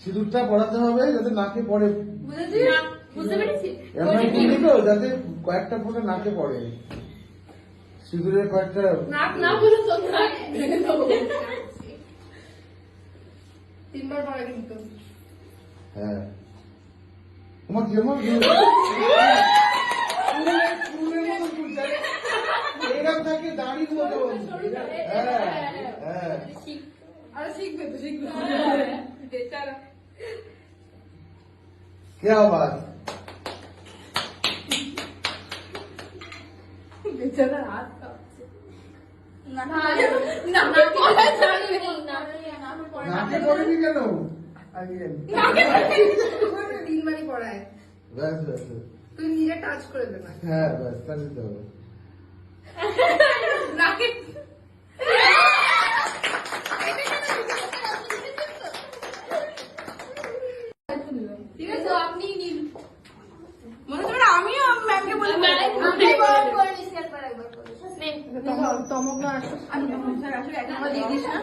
সিঁদুরটা পড়াতে হবে যাতে নাকে পড়ে, যাতে কয়েকটা ফোঁটা নাকে পড়ে। সিঁদুরের কয়েকটা হ্যাঁ তোমার যেমন এরকম থাকে দাঁড়িয়ে মতো। হ্যাঁ হ্যাঁ শিখবে তো শিখবে। क्या बात বেচারা হাত কাঁপছে। নাকে পড়েনি কেন? তিনবারই পড়ায়। ব্যাস ব্যাস তুই নিজে টাচ করে দে না। হ্যাঁ ব্যাস তা দিতে হবে। নাকে ঠিক আছে আপনি নিন। মনে করে আমিও ম্যামকে বলি তমক না আসলে একটা দিয়ে দিস না।